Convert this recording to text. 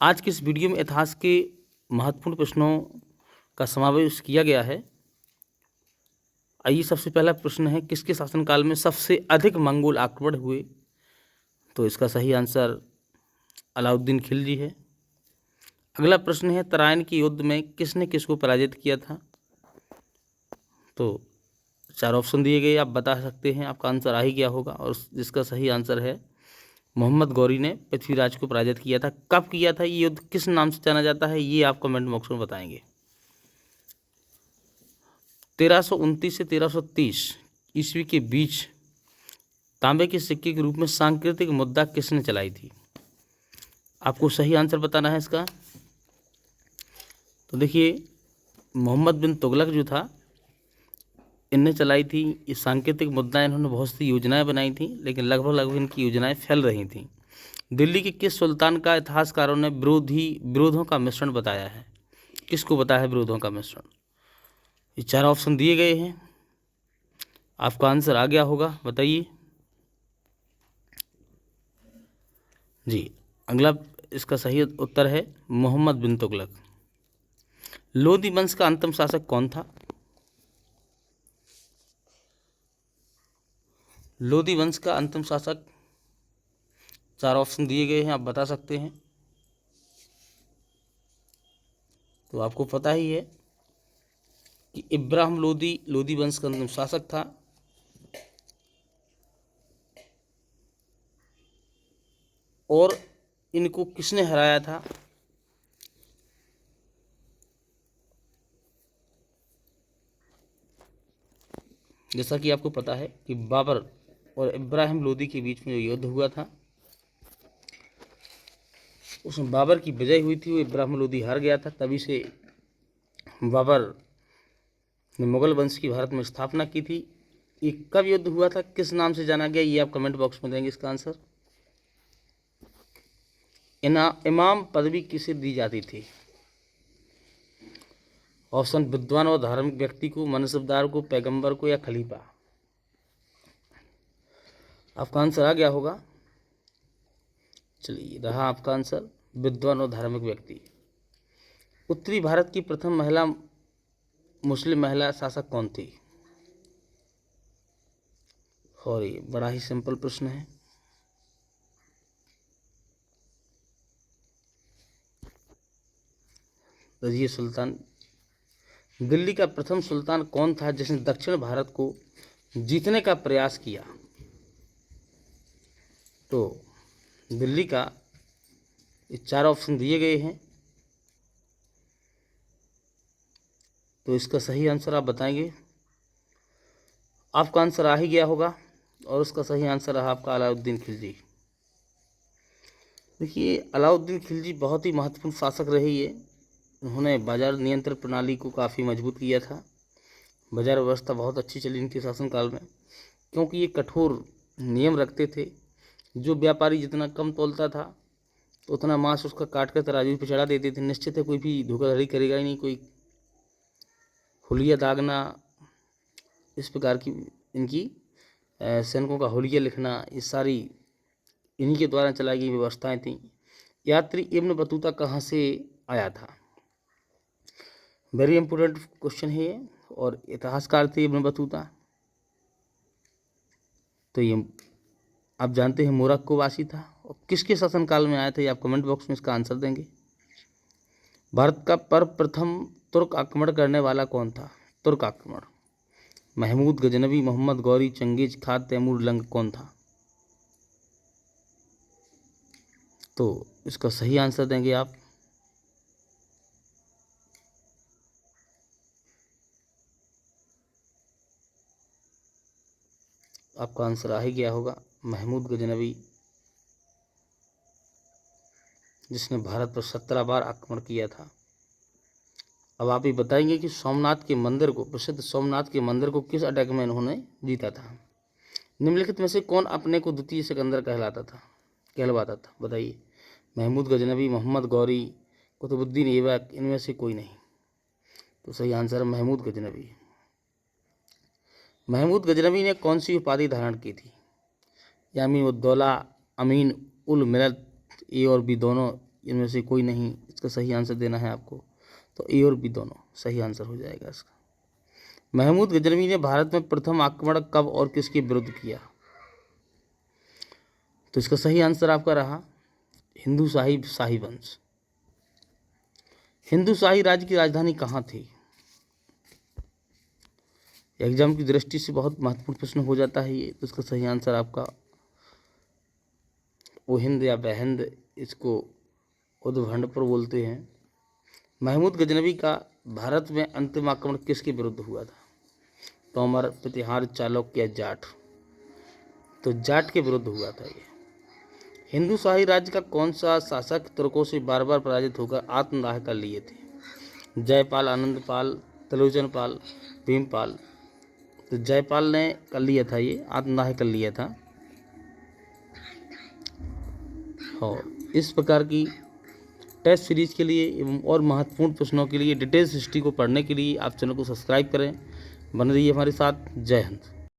आज के इस वीडियो में इतिहास के महत्वपूर्ण प्रश्नों का समावेश किया गया है। आइए, सबसे पहला प्रश्न है, किसके शासनकाल में सबसे अधिक मंगोल आक्रमण हुए? तो इसका सही आंसर अलाउद्दीन खिलजी है। अगला प्रश्न है, तराइन के युद्ध में किसने किसको पराजित किया था? तो 4 ऑप्शन दिए गए, आप बता सकते हैं, आपका आंसर आ ही गया होगा। और जिसका सही आंसर है, मोहम्मद गौरी ने पृथ्वीराज को पराजित किया था। कब किया था ये युद्ध, किस नाम से जाना जाता है, ये आप कमेंट बॉक्स में बताएंगे। 1329 से 1330 ईस्वी के बीच तांबे के सिक्के के रूप में सांकेतिक मुद्रा किसने चलाई थी? आपको सही आंसर बताना है इसका। तो देखिए, मोहम्मद बिन तुगलक जो था, इनने चलाई थी ये सांकेतिक मुद्राएं। इन्होंने बहुत सी योजनाएं बनाई थी, लेकिन लगभग इनकी योजनाएं फैल रही थीं। दिल्ली के किस सुल्तान का इतिहासकारों ने विरोधों का मिश्रण बताया है? किसको बताया है विरोधों का मिश्रण? ये 4 ऑप्शन दिए गए हैं, आपका आंसर आ गया होगा, बताइए जी। अगला इसका सही उत्तर है मोहम्मद बिन तुगलक। लोधी वंश का अंतिम शासक कौन था? लोधी वंश का अंतिम शासक, 4 ऑप्शन दिए गए हैं, आप बता सकते हैं। तो आपको पता ही है कि इब्राहिम लोधी लोधी वंश का अंतिम शासक था। और इनको किसने हराया था? जैसा कि आपको पता है कि बाबर और इब्राहिम लोधी के बीच में जो युद्ध हुआ था, उसमें बाबर की विजय हुई थी, वो इब्राहिम लोधी हार गया था। तभी से बाबर ने मुगल वंश की भारत में स्थापना की थी। ये कब युद्ध हुआ था, किस नाम से जाना गया, ये आप कमेंट बॉक्स में देंगे इसका आंसर। इमाम पदवी किसे दी जाती थी? ऑप्शन, विद्वान और धार्मिक व्यक्ति को, मनसबदार को, पैगंबर को, या खलीफा। आपका आंसर आ गया होगा। चलिए, रहा आपका आंसर विद्वान और धार्मिक व्यक्ति। उत्तरी भारत की प्रथम मुस्लिम महिला शासक कौन थी? और ये बड़ा ही सिंपल प्रश्न है। रजिया सुल्तान। दिल्ली का प्रथम सुल्तान कौन था जिसने दक्षिण भारत को जीतने का प्रयास किया? तो दिल्ली का, ये 4 ऑप्शन दिए गए हैं, तो इसका सही आंसर आप बताएंगे। आपका आंसर आ ही गया होगा, और उसका सही आंसर रहा आपका अलाउद्दीन खिलजी। देखिए, अलाउद्दीन खिलजी बहुत ही महत्वपूर्ण शासक रहे ये। उन्होंने बाजार नियंत्रण प्रणाली को काफ़ी मजबूत किया था। बाजार व्यवस्था बहुत अच्छी चली इनके शासनकाल में, क्योंकि ये कठोर नियम रखते थे। जो व्यापारी जितना कम तोलता था, तो उतना मांस उसका काट कर तराजू पे चढ़ा देते थे। निश्चित है, कोई भी धोखाधड़ी करेगा ही नहीं, कोई हुलिया दागना, इस प्रकार की इनकी सैनिकों का हुलिया लिखना, ये सारी इन्हीं के द्वारा चलाई गई व्यवस्थाएं थीं। यात्री इब्न बतूता कहाँ से आया था? वेरी इंपॉर्टेंट क्वेश्चन है ये। और इतिहासकार थे इब्न बतूता, तो ये आप जानते हैं मोरक्को वासी था। और किसके शासनकाल में आया था, ये आप कमेंट बॉक्स में इसका आंसर देंगे। भारत का प्रथम तुर्क आक्रमण करने वाला कौन था? तुर्क आक्रमण, Mahmood Ghaznavi, Mohammad Ghori, Genghis Khan, Taimur lung, कौन था? तो इसका सही आंसर देंगे आप। आपका आंसर आ ही गया होगा, महमूद गजनवी, जिसने भारत पर 17 बार आक्रमण किया था। अब आप ये बताएंगे कि सोमनाथ के मंदिर को, प्रसिद्ध सोमनाथ के मंदिर को किस अटैक में इन्होंने जीता था? निम्नलिखित में से कौन अपने को द्वितीय सिकंदर कहलवाता था, बताइए। महमूद गजनवी, मोहम्मद गौरी, कुतुबुद्दीन ऐबक, इनमें से कोई नहीं। तो सही आंसर है महमूद गजनवी। महमूद गजनवी ने कौन सी उपाधि धारण की थी? यामीन उद्दौला, अमीन उल मिलत, ए और बी दोनों, इनमें से कोई नहीं, इसका सही आंसर देना है आपको। तो ए और बी दोनों सही आंसर हो जाएगा इसका। महमूद गजनवी ने भारत में प्रथम आक्रमण कब और किसके विरुद्ध किया? तो इसका सही आंसर आपका रहा हिंदू शाही वंश। हिंदू शाही राज्य की राजधानी कहाँ थी? एग्जाम की दृष्टि से बहुत महत्वपूर्ण प्रश्न हो जाता है ये। तो इसका सही आंसर आपका ओहिंद या बेहिंद, इसको उद्भंडपुर बोलते हैं। महमूद गजनवी का भारत में अंतिम आक्रमण किसके विरुद्ध हुआ था? तोमर, प्रतिहार, चालुक्य या जाट? तो जाट के विरुद्ध हुआ था ये। हिंदू शाही राज्य का कौन सा शासक तुर्कों से बार बार पराजित होकर आत्मदाह कर लिए थे? जयपाल, आनंदपाल, त्रिलोचनपाल, भीमपाल? तो जयपाल ने कर लिया था ये, आत्मदाह कर लिया था। और इस प्रकार की टेस्ट सीरीज के लिए एवं और महत्वपूर्ण प्रश्नों के लिए, डिटेल्स हिस्ट्री को पढ़ने के लिए आप चैनल को सब्सक्राइब करें। बने रहिए हमारे साथ। जय हिंद।